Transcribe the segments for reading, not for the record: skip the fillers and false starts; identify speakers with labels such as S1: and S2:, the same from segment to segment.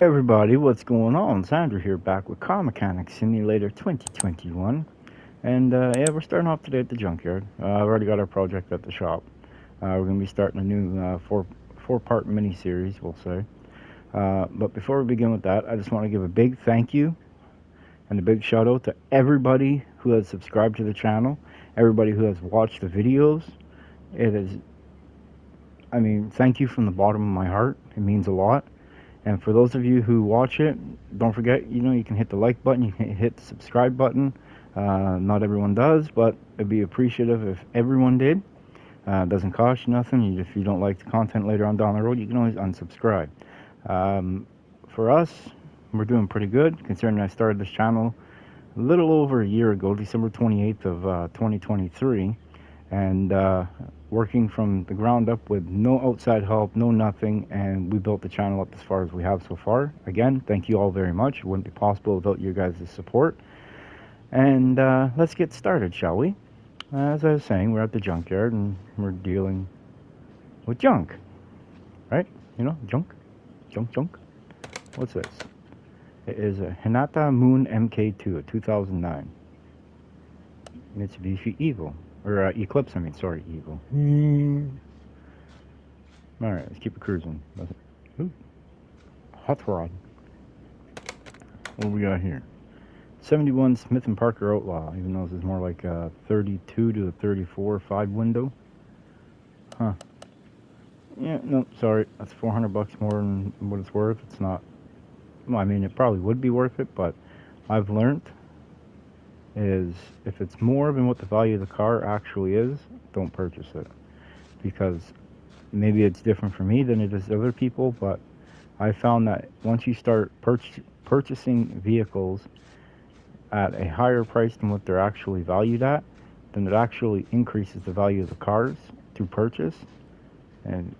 S1: Everybody, what's going on? Sandra here, back with Car Mechanics Simulator 2021. And yeah, we're starting off today at the junkyard. I've already got our project at the shop. We're going to be starting a new four-part mini-series, we'll say. But before we begin with that, I just want to give a big thank you and a big shout out to everybody who has subscribed to the channel, everybody who has watched the videos. Thank you from the bottom of my heart. It means a lot. And for those of you who watch it, don't forget, you can hit the like button, you can hit the subscribe button. Not everyone does, but it'd be appreciative if everyone did. It doesn't cost you nothing. If you don't like the content later on down the road, you can always unsubscribe. For us, we're doing pretty good, considering I started this channel a little over a year ago, December 28th of 2023. And working from the ground up with no outside help, no nothing, and we built the channel up as far as we have so far. Again, thank you all very much. It wouldn't be possible without your guys' support. And let's get started, shall we? As I was saying, we're at the junkyard and we're dealing with junk, right? Junk. What's this? It is a Hinata Moon MK2, a 2009 Mitsubishi Evo. Or Eclipse, Evo. Alright, let's keep it cruising. Ooh, hot rod. What do we got here? 71 Smith & Parker Outlaw, even though this is more like a 32 to a 34 5 window. Huh. Yeah, no, sorry. That's $400 more than what it's worth. It's not... Well, it probably would be worth it, but I've learned is if it's more than what the value of the car actually is, don't purchase it. Because maybe it's different for me than it is other people, but I found that once you start purchasing vehicles at a higher price than what they're actually valued at, then it actually increases the value of the cars to purchase. And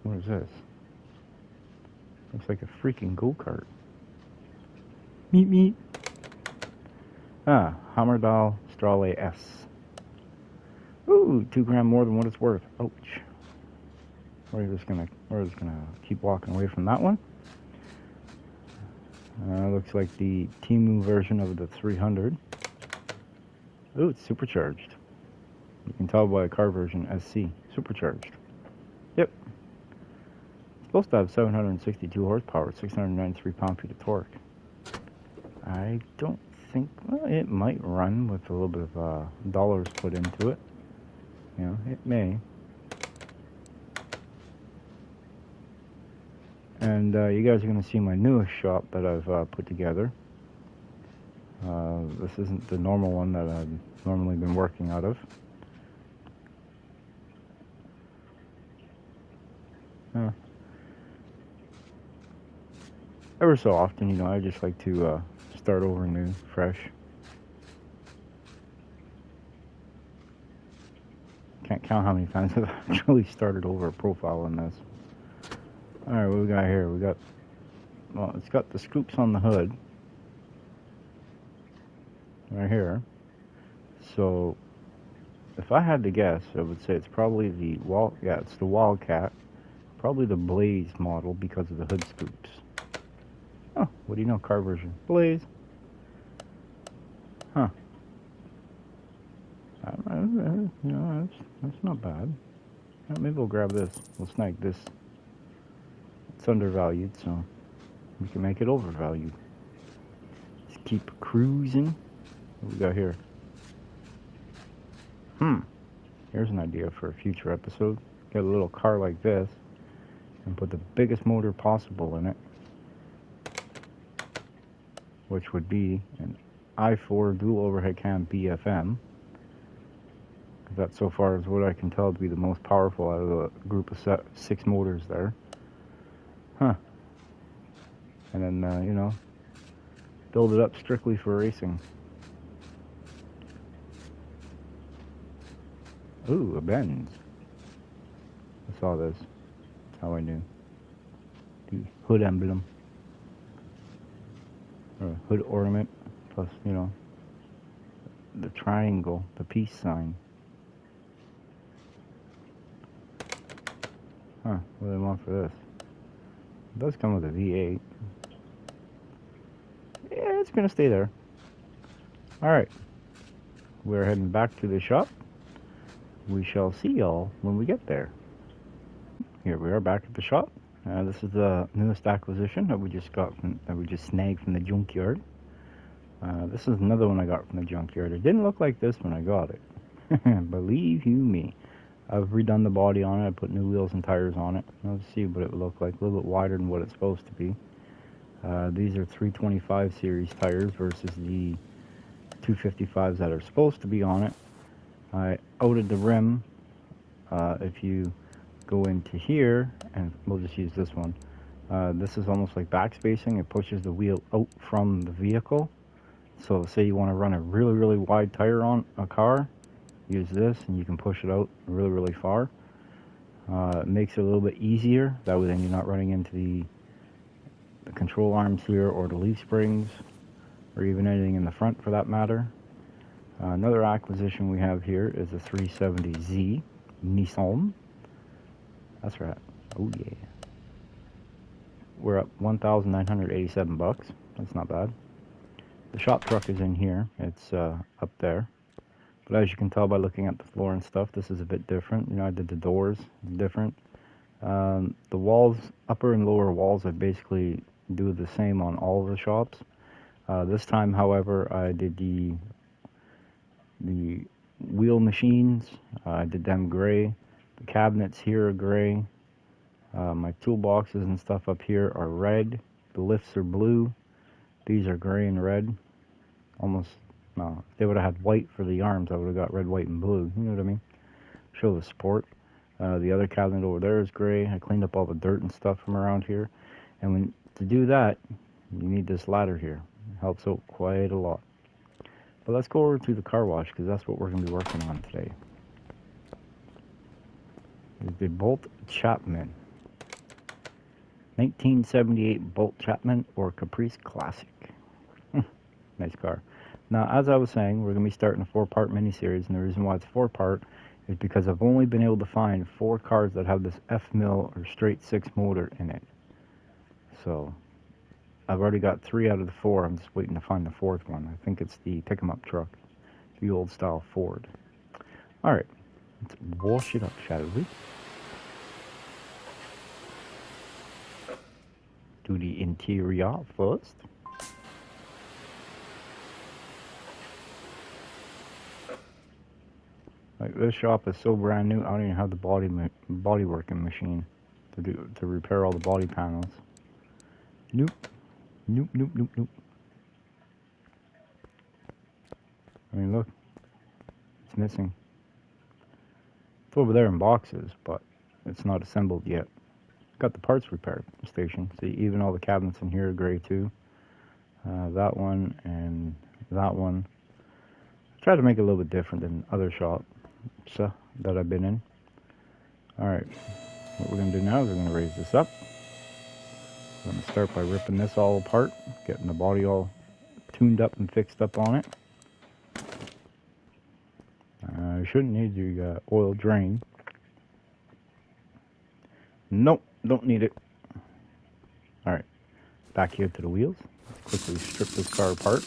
S1: what is this? Looks like a freaking go-kart. Meet. Hammerdal Strale S. Ooh, $2 more than what it's worth. Ouch. We're just gonna keep walking away from that one. Looks like the Timu version of the 300. Ooh, it's supercharged. You can tell by the car version SC. Supercharged. Yep. It's supposed to have 762 horsepower, 693 pound-feet of torque. I don't think, well, it might run with a little bit of dollars put into it. It may. And you guys are going to see my newest shop that I've put together. This isn't the normal one that I've normally been working out of. Ever so often, I just like to start over new, fresh. Can't count how many times I've actually started over a profile in this. Alright, what we got here? Well, it's got the scoops on the hood. Right here. So, if I had to guess, I would say it's probably it's the Wildcat. Probably the Blaze model because of the hood scoops. Oh, what do you know? Car version. Blaze. Huh. That's not bad. Maybe we'll grab this. We'll snag this. It's undervalued, so we can make it overvalued. Just keep cruising. What we got here? Here's an idea for a future episode. Get a little car like this and put the biggest motor possible in it, which would be an i4 dual overhead cam BFM. That so far is what I can tell to be the most powerful out of the group of 6 motors there. And then, build it up strictly for racing. Ooh, a Benz. I saw this. That's how I knew. The hood emblem. Or hood ornament. Plus, the triangle, the peace sign. What do they want for this? It does come with a V8. Yeah, it's gonna stay there. Alright. We're heading back to the shop. We shall see y'all when we get there. Here we are back at the shop. This is the newest acquisition that we just snagged from the junkyard. This is another one I got from the junkyard. It didn't look like this when I got it. Believe you me. I've redone the body on it. I put new wheels and tires on it. Let's see what it would look like. A little bit wider than what it's supposed to be. These are 325 series tires versus the 255s that are supposed to be on it. I outed the rim. If you go into here, and we'll just use this one. This is almost like backspacing. It pushes the wheel out from the vehicle. So say you want to run a really, really wide tire on a car, use this and you can push it out really, really far. It makes it a little bit easier. That way then you're not running into the control arms here or the leaf springs or even anything in the front for that matter. Another acquisition we have here is a 370Z Nissan. That's right. Oh yeah. We're up 1,987 bucks. That's not bad. The shop truck is in here. It's up there. But as you can tell by looking at the floor and stuff, this is a bit different. You know, I did the doors different. The walls, upper and lower walls, I basically do the same on all of the shops. This time, however, I did the wheel machines. I did them gray. The cabinets here are gray. My toolboxes and stuff up here are red. The lifts are blue. These are gray and red. Almost, no, if they would have had white for the arms, I would have got red, white, and blue. You know what I mean? Show the support. The other cabinet over there is gray. I cleaned up all the dirt and stuff from around here. And to do that, you need this ladder here. It helps out quite a lot. But let's go over to the car wash, because that's what we're going to be working on today. It's the Bolt Chapman. 1978 Bolt Chapman or Caprice Classic. Nice car. Now, as I was saying, we're going to be starting a 4-part miniseries, and the reason why it's 4-part is because I've only been able to find 4 cars that have this F-mill or straight 6 motor in it. So, I've already got 3 out of the 4. I'm just waiting to find the 4th one. I think it's the pick-em-up truck, the old style Ford. Alright, let's wash it up, shall we? Do the interior first. Like, this shop is so brand new, I don't even have the body working machine to repair all the body panels. Nope. Nope, nope, nope, nope. I mean, look. It's missing. It's over there in boxes, but it's not assembled yet. Got the parts repair station. See, even all the cabinets in here are gray too. That one and that one. I tried to make it a little bit different than other shops that I've been in. Alright, what we're going to do now is we're going to raise this up. I'm going to start by ripping this all apart, getting the body all tuned up and fixed up on it. I shouldn't need the oil drain. Nope, don't need it. Alright, back here to the wheels. Let's quickly strip this car apart.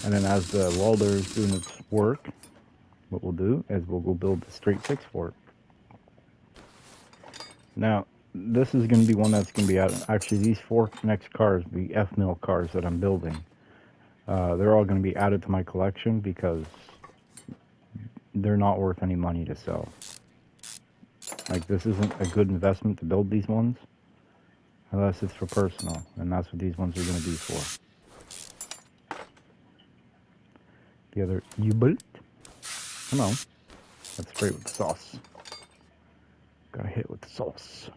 S1: And then as the welder is doing its work, what we'll do is we'll go build the straight 6 for it. Now, this is going to be one that's going to be out. Actually, these 4 next cars, the F-mill cars that I'm building, they're all going to be added to my collection because they're not worth any money to sell. Like, this isn't a good investment to build these ones unless it's for personal, and that's what these ones are going to be for. The other U-bolt. Come on. Let's spray it with the sauce. Gotta hit it with the sauce.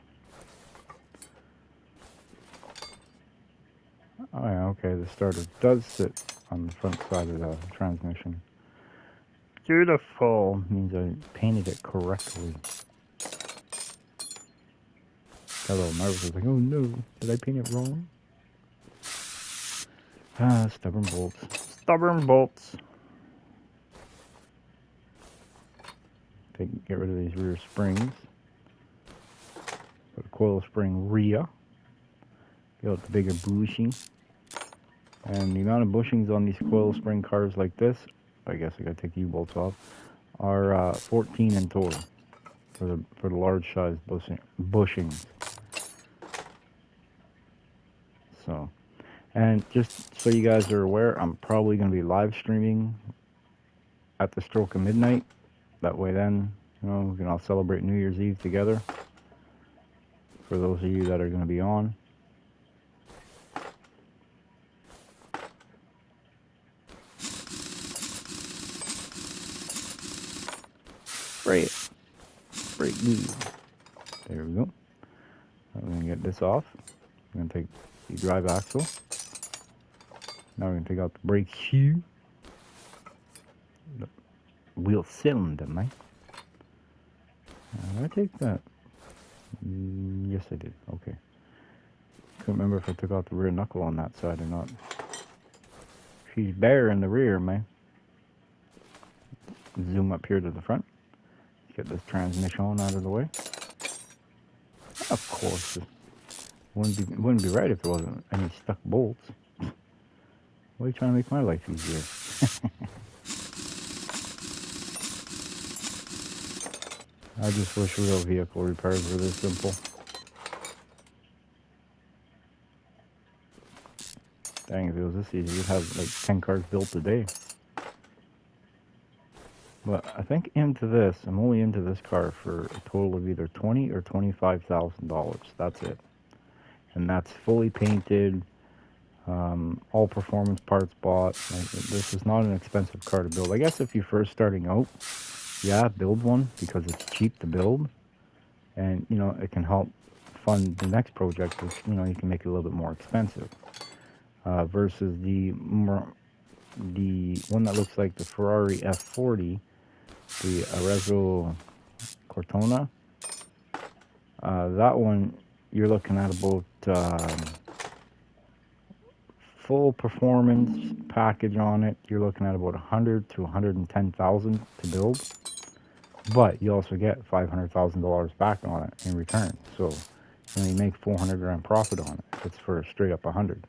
S1: Oh yeah, okay, the starter does sit on the front side of the transmission. Beautiful! Means I painted it correctly. Got a little nervous. I was like, oh no, did I paint it wrong? Ah, stubborn bolts. Stubborn bolts! Get rid of these rear springs. Put a coil spring rear. Got the bigger bushing. And the amount of bushings on these coil spring cars like this, I guess I gotta take the U-bolts off, are 14 in total for the large size bushings. So, and just so you guys are aware, I'm probably gonna be live streaming at the stroke of midnight. That way, then we can all celebrate New Year's Eve together. For those of you that are gonna be on. Spray it. Spray it good. There we go. I'm going to get this off. I'm going to take the drive axle. Now we're going to take out the brake shoe. The wheel cylinder, man. Did I take that? Yes, I did. Okay. Couldn't remember if I took out the rear knuckle on that side or not. She's bare in the rear, man. Zoom up here to the front. Get this transmission out of the way. Of course, it wouldn't be right if there wasn't any stuck bolts. Why are you trying to make my life easier? I just wish real vehicle repairs were this simple. Dang, if it was this easy, you'd have like 10 cars built a day. But I think I'm only into this car for a total of either $20,000 or $25,000. That's it. And that's fully painted, all performance parts bought. Like, this is not an expensive car to build. I guess if you're first starting out, yeah, build one because it's cheap to build. And, it can help fund the next project, which, you can make it a little bit more expensive. Versus the one that looks like the Ferrari F40, the Arezzo Cortona. That one, you're looking at about full performance package on it. You're looking at about 100 to 110,000 to build, but you also get $500,000 back on it in return. So you make 400 grand profit on it. It's for a straight up 100.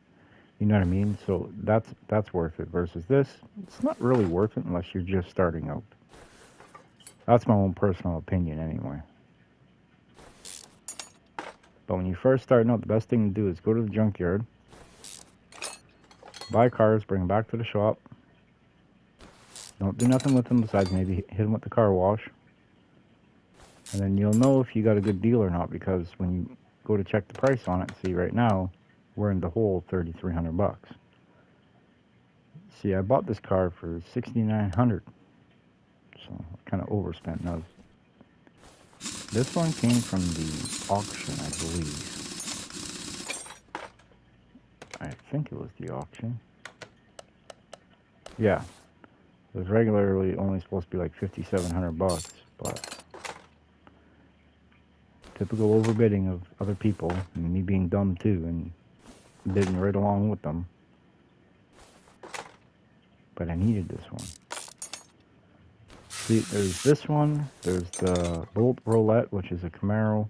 S1: You know what I mean? So that's worth it. Versus this, it's not really worth it unless you're just starting out. That's my own personal opinion anyway. But when you're first starting out, the best thing to do is go to the junkyard, buy cars, bring them back to the shop. Don't do nothing with them besides maybe hit them with the car wash. And then you'll know if you got a good deal or not, because when you go to check the price on it, see right now, we're in the hole $3,300. See, I bought this car for $6,900. So I kind of overspent. Now, this one came from the auction, I believe. I think it was the auction. Yeah. It was regularly only supposed to be like $5,700, but typical overbidding of other people, and me being dumb too, and bidding right along with them. But I needed this one. See, there's this one, there's the Bolt Roulette, which is a Camaro,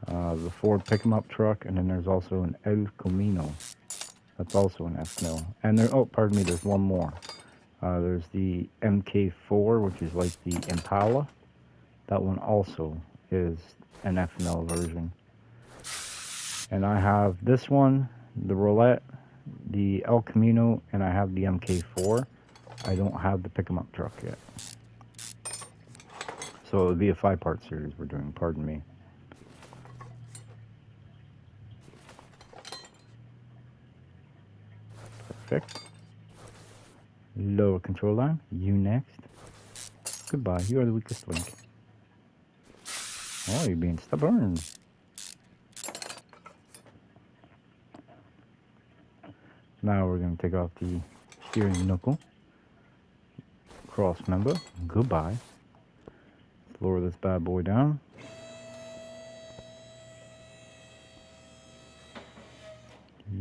S1: the Ford pick-em-up truck, and then there's also an El Camino. That's also an F-mill. And there's one more. There's the MK4, which is like the Impala. That one also is an F-mill version. And I have this one, the Roulette, the El Camino, and I have the MK4. I don't have the pick-em-up truck yet. So it would be a 5-part series we're doing, pardon me. Perfect. Lower control line, you next. Goodbye, you are the weakest link. Oh, you're being stubborn. Now we're going to take off the steering knuckle. Cross member, goodbye. Let's lower this bad boy down.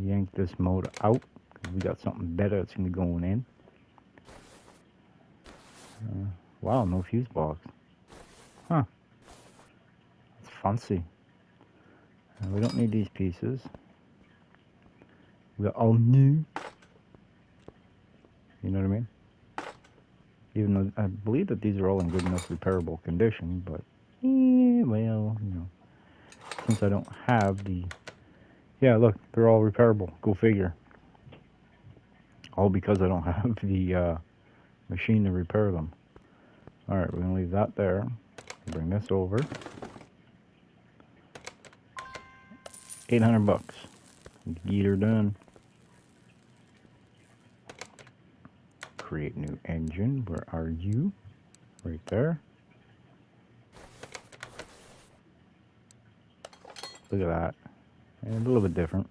S1: Yank this motor out, because we got something better that's going to be going in. Wow, no fuse box. Huh. That's fancy. We don't need these pieces. We're all new. You know what I mean? Even though I believe that these are all in good enough repairable condition, but well, you know, since I don't have the, yeah, look, they're all repairable. Go figure. All because I don't have the machine to repair them. All right, we're gonna leave that there. Bring this over. 800 bucks. Get her done. Create new engine. Where are you? Right there. Look at that. And a little bit different.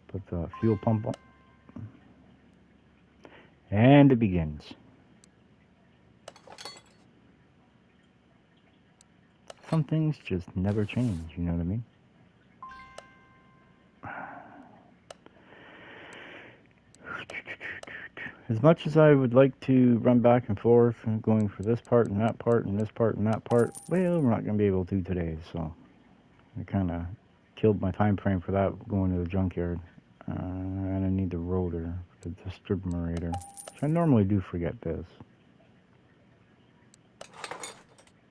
S1: Put the fuel pump on. And it begins. Some things just never change, you know what I mean? As much as I would like to run back and forth and going for this part and that part and this part and that part, well, we're not going to be able to today, so I kind of killed my time frame for that going to the junkyard. And I need the rotor, the distributor. So I normally do forget this.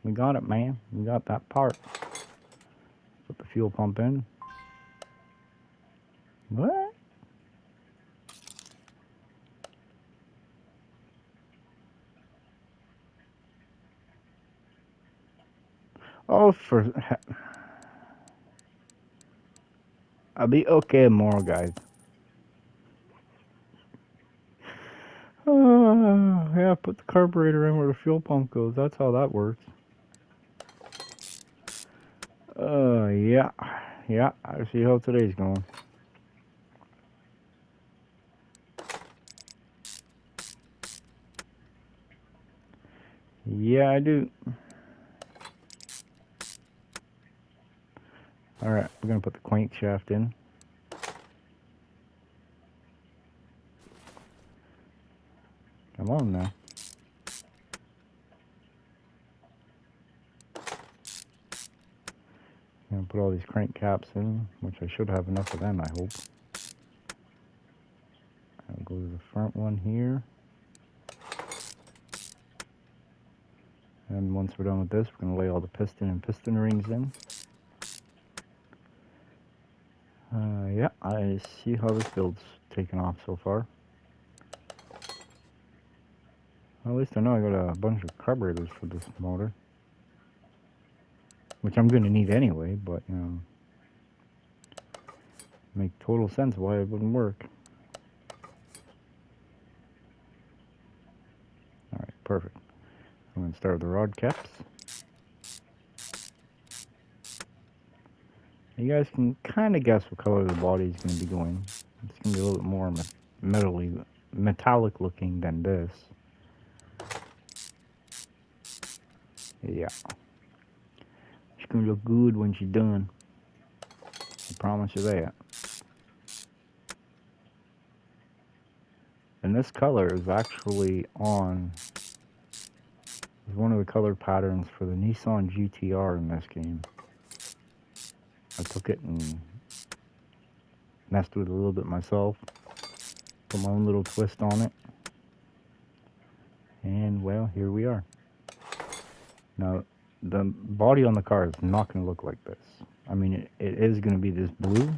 S1: We got it, man. We got that part. Put the fuel pump in. What? Oh, I'll be okay tomorrow, guys. Yeah, put the carburetor in where the fuel pump goes. That's how that works. Yeah. Yeah, I see how today's going. Yeah, I do. Alright, we're going to put the crankshaft in. Come on now. I'm going to put all these crank caps in, which I should have enough of them, I hope. I'll go to the front one here. And once we're done with this, we're going to lay all the piston and piston rings in. Yeah, I see how this build's taken off so far. Well, at least I know I got a bunch of carburetors for this motor. Which I'm going to need anyway, but, you know, make total sense why it wouldn't work. Alright, perfect. I'm going to start with the rod caps. You guys can kind of guess what color the body is going to be going. It's going to be a little bit more metallic looking than this. Yeah. It's going to look good when she's done. I promise you that. And this color is actually on one of the color patterns for the Nissan GTR in this game. I took it and messed with it a little bit myself. Put my own little twist on it. And, well, here we are. Now, the body on the car is not going to look like this. I mean, it is going to be this blue,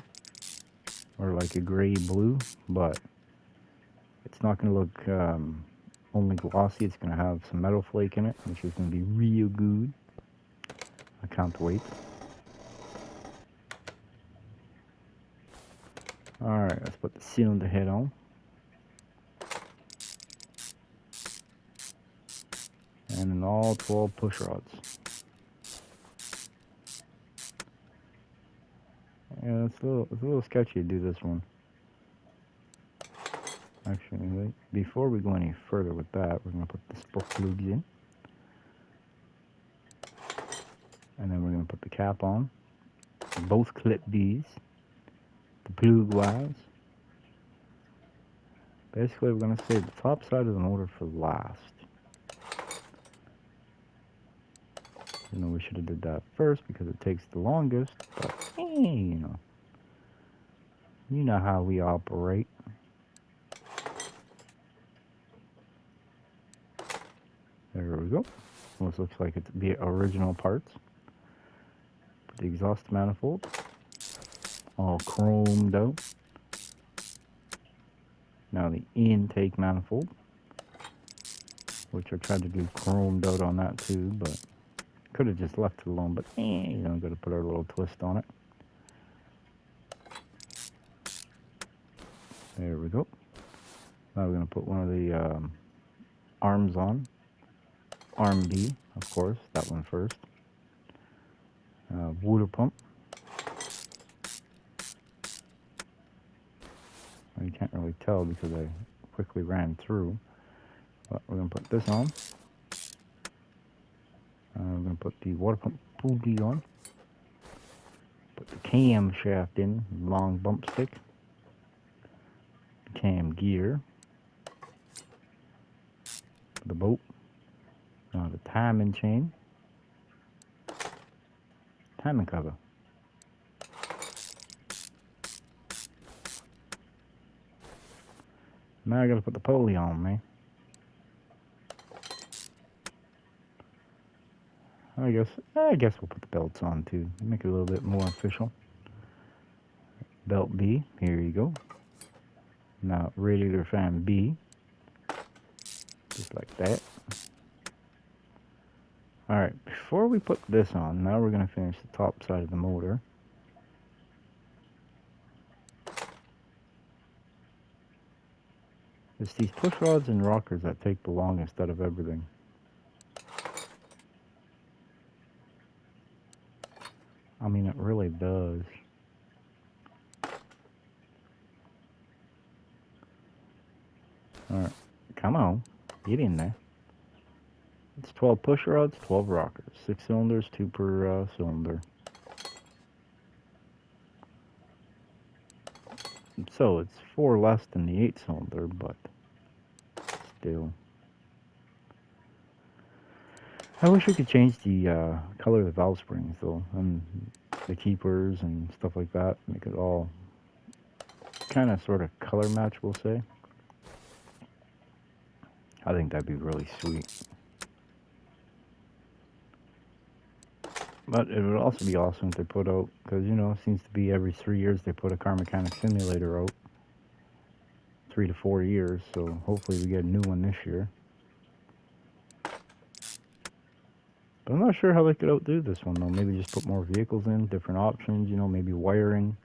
S1: or like a gray blue, but it's not going to look only glossy. It's going to have some metal flake in it, which is going to be real good. I can't wait. Alright, let's put the cylinder head on. And then all 12 push rods. Yeah, it's a little sketchy to do this one. Actually, before we go any further with that, we're going to put the spark plugs in. And then we're going to put the cap on. Both clip these. The plug wise. Basically, we're going to save the top side of the motor for last. You know, we should have did that first because it takes the longest, but hey, you know. You know how we operate. There we go. Almost looks like it's the original parts. The exhaust manifold, all chromed out. Now the intake manifold, which I tried to do chromed out on that too, but could have just left it alone. But you know, got to put our little twist on it. There we go. Now we're going to put one of the arms on. Arm B, of course, that one first. Water pump. You can't really tell because I quickly ran through. But we're going to put this on. We're going to put the water pump boogie on. Put the cam shaft in, long bump stick. Cam gear. The boat. The timing chain. Timing cover. Now I gotta put the pulley on, man. I guess we'll put the belts on too. Make it a little bit more official. Belt B, here you go. Now radiator fan B. Just like that. Alright, before we put this on, now we're gonna finish the top side of the motor. It's these push rods and rockers that take the longest out of everything. I mean, it really does. Alright, come on, get in there. It's 12 push rods, 12 rockers. 6 cylinders, 2 per cylinder. So it's 4 less than the 8 cylinder, but still. I wish we could change the color of the valve springs though, and the keepers and stuff like that. Make it all kind of sort of color match, we'll say. I think that'd be really sweet. But it would also be awesome if they put out, because you know, it seems to be every 3 years they put a car mechanic simulator out. 3 to 4 years, so hopefully we get a new one this year. But I'm not sure how they could outdo this one though. Maybe just put more vehicles in, different options, you know, maybe wiring.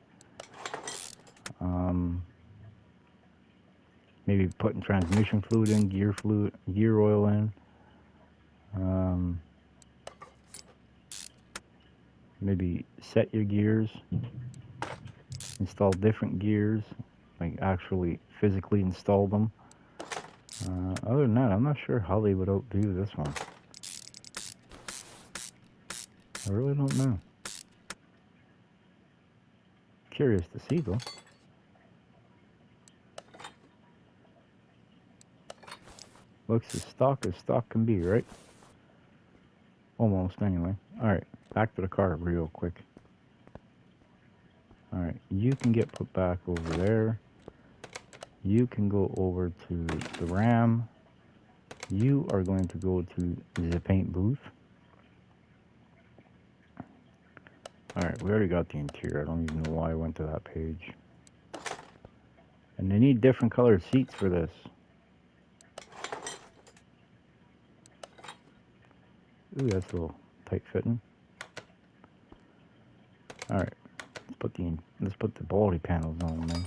S1: Maybe putting transmission fluid in, gear oil in. Maybe set your gears, install different gears, like actually physically install them. Other than that, I'm not sure how they would outdo this one. I really don't know. Curious to see though. Looks as stock can be, right? Almost, anyway. Alright, back to the car real quick. Alright, you can get put back over there. You can go over to the Ram. You are going to go to the paint booth. Alright, we already got the interior. I don't even know why I went to that page. And they need different colored seats for this. Ooh, that's a little tight fitting. Alright, let's put the body panels on, man.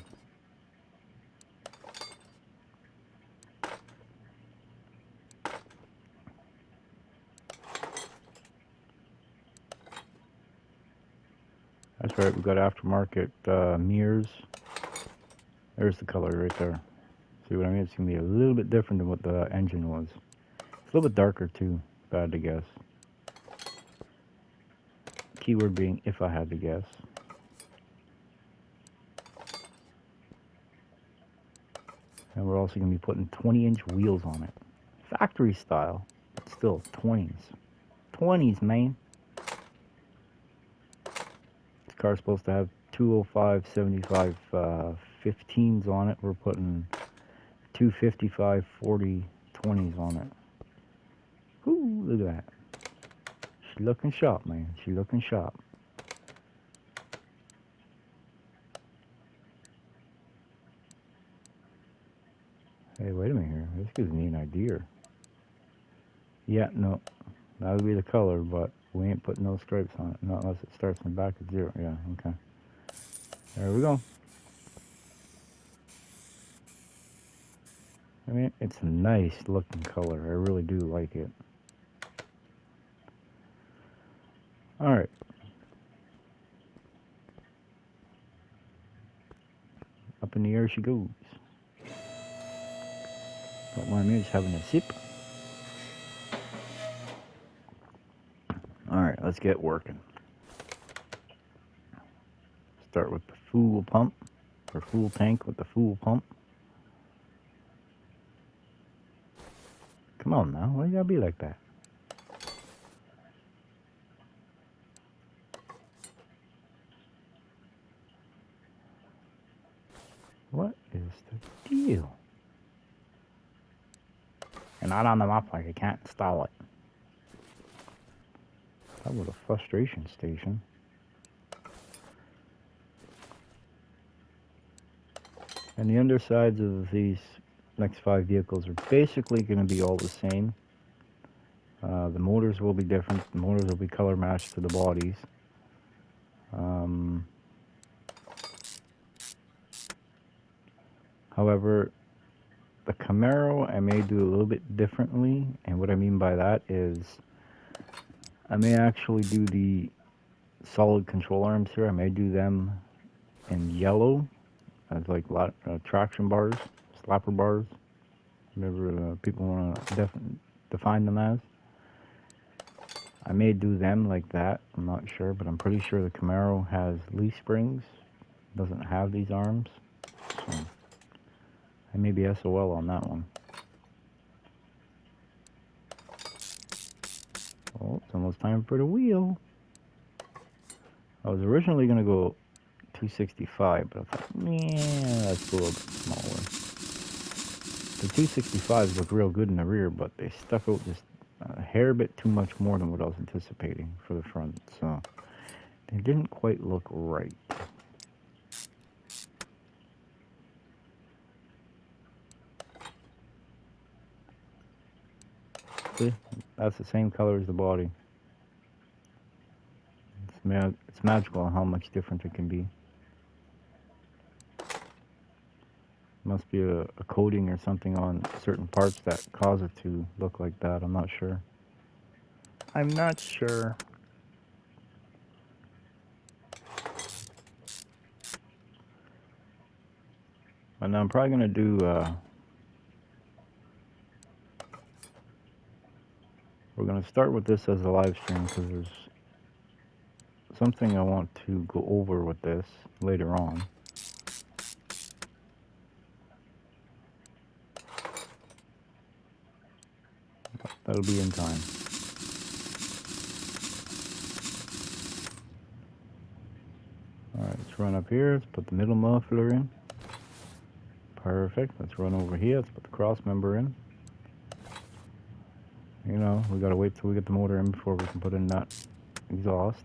S1: That's right, we've got aftermarket mirrors. There's the color right there. See what I mean? It's going to be a little bit different than what the engine was. It's a little bit darker too, if I had to guess. Keyword being if I had to guess. And we're also going to be putting 20-inch wheels on it. Factory style, but still 20s. 20s, man. This car's supposed to have 205 75 15s on it. We're putting 255 40 20s on it. Ooh, look at that. She's looking sharp, man. She's looking sharp. Hey, wait a minute here. This gives me an idea. Yeah, no. That would be the color, but we ain't putting no stripes on it. Not unless it starts in the back at 0. Yeah, okay. There we go. I mean, it's a nice looking color. I really do like it. Alright. Up in the air she goes. Don't mind me just having a sip. Alright, let's get working. Start with the fuel pump, or fuel tank with the fuel pump. Come on now, why you gotta be like that? What is the deal? And not on the map, like I can't install it. That was a frustration station. And the undersides of these next 5 vehicles are basically going to be all the same. The motors will be different. The motors will be color matched to the bodies. However, the Camaro I may do a little bit differently, and what I mean by that is I may actually do the solid control arms here. I may do them in yellow as like traction bars, slapper bars, whatever people want to define them as. I may do them like that. I'm not sure, but I'm pretty sure the Camaro has leaf springs, doesn't have these arms. So I may be SOL on that one. Oh, it's almost time for the wheel. I was originally going to go 265, but I thought, yeah, that's a little bit smaller. The 265s look real good in the rear, but they stuck out just a hair bit too much more than what I was anticipating for the front, so they didn't quite look right. See, that's the same color as the body. It's magical how much different it can be. Must be a coating or something on certain parts that cause it to look like that. I'm not sure. I'm not sure. And I'm probably going to do... we're going to start with this as a live stream because there's something I want to go over with this later on. That'll be in time. Alright, let's run up here. Let's put the middle muffler in. Perfect. Let's run over here. Let's put the cross member in. You know, we gotta wait till we get the motor in before we can put in that exhaust.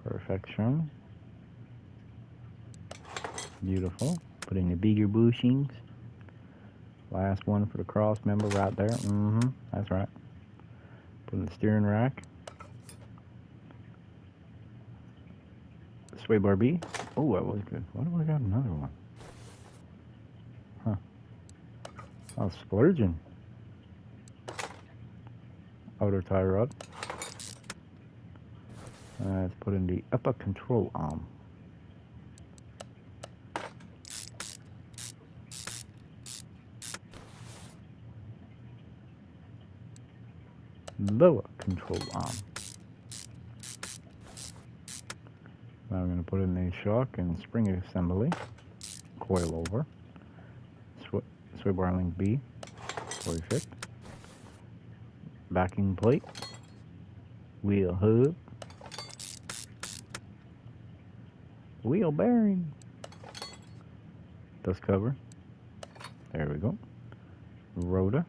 S1: Perfection. Beautiful. Put in the bigger bushings. Last one for the cross member right there. That's right. Put in the steering rack. Sway bar B. Oh, that was good. Why do I got another one? Huh. I was splurging. Outer tie rod. Let's put in the upper control arm. Lower control arm. Now I'm going to put in the shock and spring assembly. Coil over. Sway bar link B. Perfect. Backing plate. Wheel hub. Wheel bearing. Dust cover. There we go. Rotor.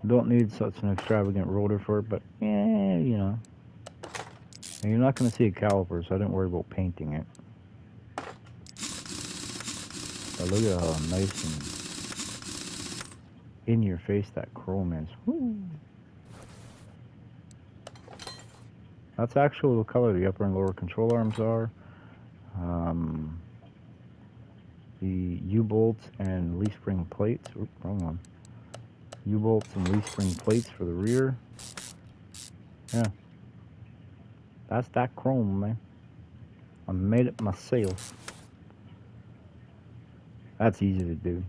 S1: Don't need such an extravagant rotor for it, but yeah, you know. And you're not going to see a caliper, so I didn't worry about painting it. But look at how nice and in your face that chrome is. Woo. That's actually the color the upper and lower control arms are. The U-bolts and leaf spring plates. Oops, wrong one. U-bolts and leaf spring plates for the rear. Yeah. That's that chrome, man. I made it myself. That's easy to do.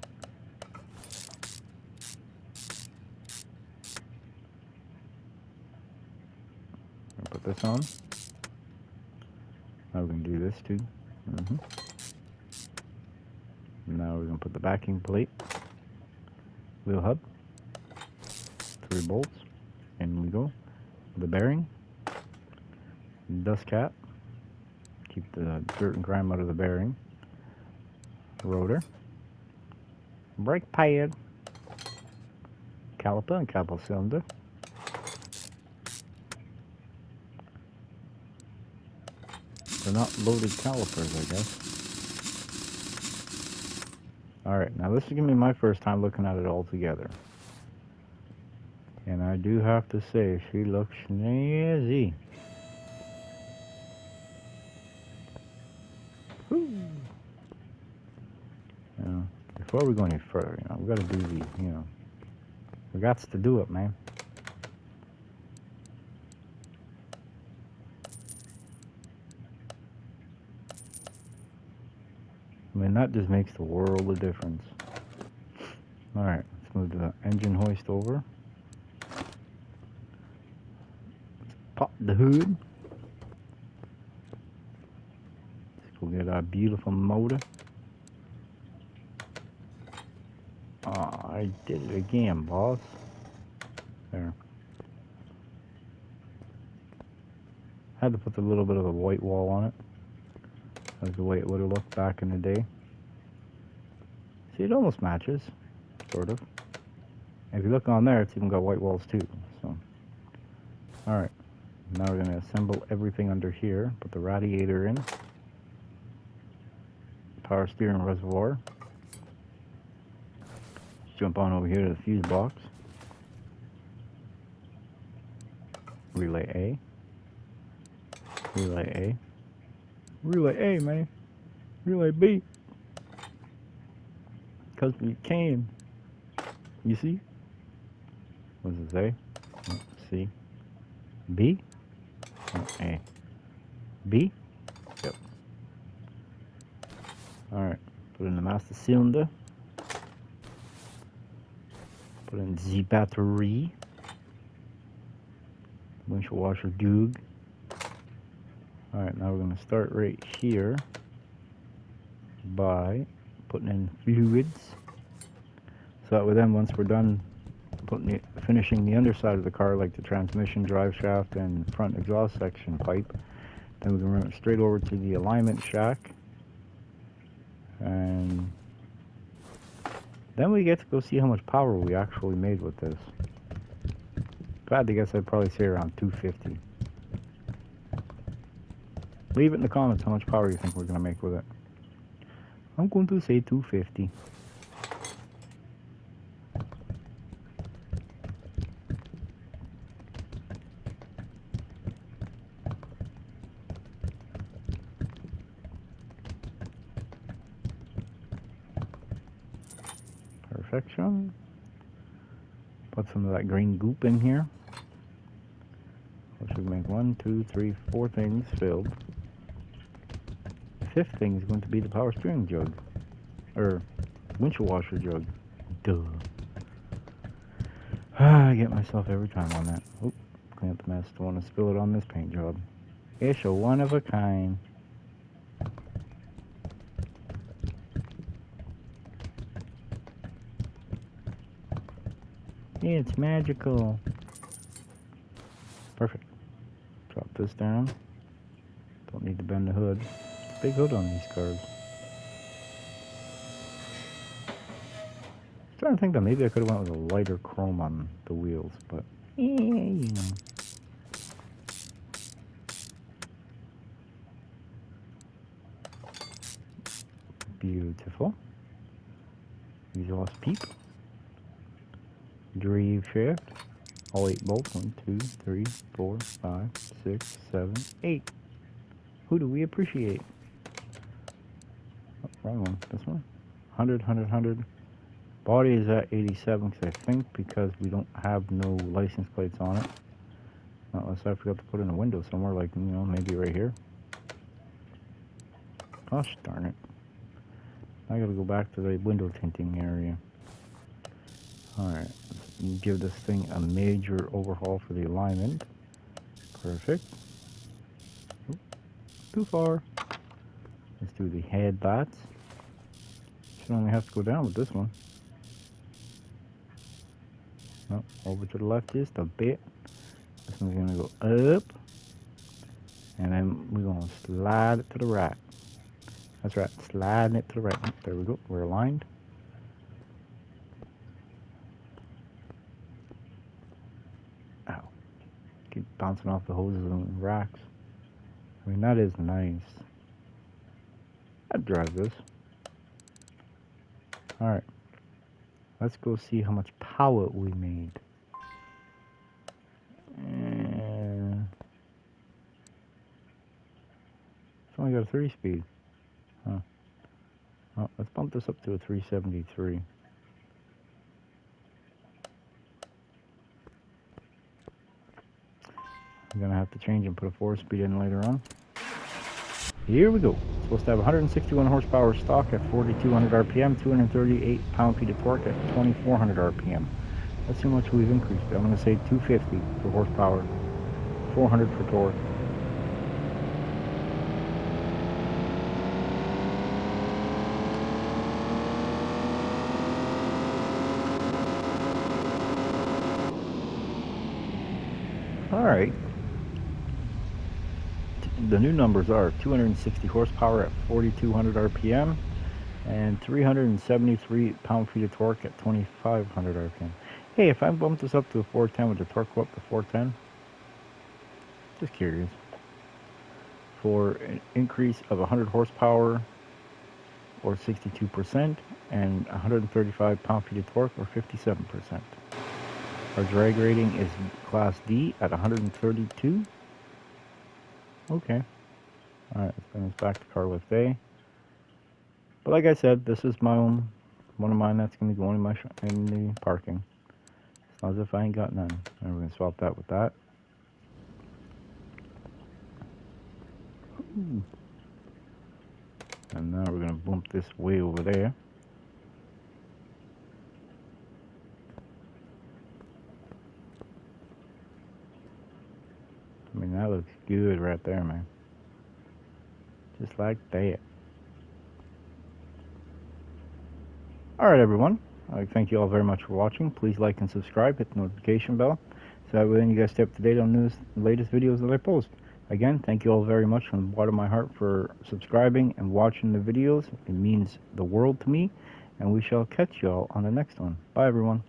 S1: I'll put this on. Now we're going to do this too. Now we're going to put the backing plate, wheel hub, 3 bolts, in we go. The bearing, dust cap, keep the dirt and grime out of the bearing, rotor, brake pad, caliper and caliper cylinder, they're not loaded calipers, I guess. Alright, now this is going to be my first time looking at it all together. And I do have to say, she looks snazzy. Woo. Now, before we go any further, you know, we got to do the, you know, we got to do it, man. I mean, that just makes the world of difference. Alright, let's move the engine hoist over. Let's pop the hood. Let's go get our beautiful motor. Oh, I did it again, boss. There. Had to put a little bit of a white wall on it. That's the way it would have looked back in the day. See, it almost matches, sort of. If you look on there, it's even got white walls too. So, alright. Now we're going to assemble everything under here. Put the radiator in. Power steering reservoir. Jump on over here to the fuse box. Relay A. Relay A. Relay A, man. Relay B. Because we can. You see? What does it say? C. B. A. B. Yep. Alright. Put in the master cylinder. Put in the battery. Windshield washer jug. Alright, now we're going to start right here by putting in fluids. So that way then once we're done finishing the underside of the car, like the transmission, drive shaft, and front exhaust section pipe, then we can run it straight over to the alignment shack. And then we get to go see how much power we actually made with this. If I had to guess, I'd probably say around 250. Leave it in the comments how much power you think we're going to make with it. I'm going to say 250. Perfection. Put some of that green goop in here. That should make 1, 2, 3, 4 things filled. The 5th thing is going to be the power steering jug. Or windshield washer jug. Duh. I get myself every time on that. Oop, clean up the mess. Don't want to spill it on this paint job. It's a one of a kind. It's magical. Perfect. Drop this down. Don't need to bend the hood. Big hood on these cars. I'm trying to think that maybe I could have went with a lighter chrome on the wheels, but you know. Beautiful. Exhaust peep. Drive shaft. All 8 bolts. 1, 2, 3, 4, 5, 6, 7, 8. Who do we appreciate? Oh, wrong one. This one. 100, 100, 100. Body is at 87 because I think because we don't have no license plates on it. Unless I forgot to put in a window somewhere, like, you know, maybe right here. Gosh darn it. I gotta go back to the window tinting area. Alright, let's give this thing a major overhaul for the alignment. Perfect. Oop, too far. Let's do the head bats. Should only have to go down with this one. Oh, over to the left just a bit. This one's gonna go up. And then we're gonna slide it to the right. That's right, sliding it to the right. There we go, we're aligned. Ow. Keep bouncing off the hoses and racks. I mean, that is nice. I'd drive this. Alright. Let's go see how much power we made. And it's only got a 3-speed. Huh. Well, let's bump this up to a 373. I'm gonna have to change and put a 4-speed in later on. Here we go. It's supposed to have 161 horsepower stock at 4,200 RPM, 238 pound-feet of torque at 2,400 RPM. Let's see how much we've increased it. I'm gonna say 250 for horsepower, 400 for torque. Alright. The new numbers are 260 horsepower at 4,200 RPM and 373 pound-feet of torque at 2,500 RPM. Hey, if I bump this up to a 410, would the torque go up to 410? Just curious. For an increase of 100 horsepower or 62% and 135 pound-feet of torque or 57%. Our drag rating is Class D at 132. Okay. Alright, let's bring this back to car lift A. But like I said, this is my own, one of mine that's going to be going in, in the parking. As long as if I ain't got none. And we're going to swap that with that. Ooh. And now we're going to bump this way over there. I mean, that looks good right there, man. Just like that. Alright, everyone. I thank you all very much for watching. Please like and subscribe. Hit the notification bell. So that way you guys stay up to date on the latest videos that I post. Again, thank you all very much from the bottom of my heart for subscribing and watching the videos. It means the world to me. And we shall catch you all on the next one. Bye, everyone.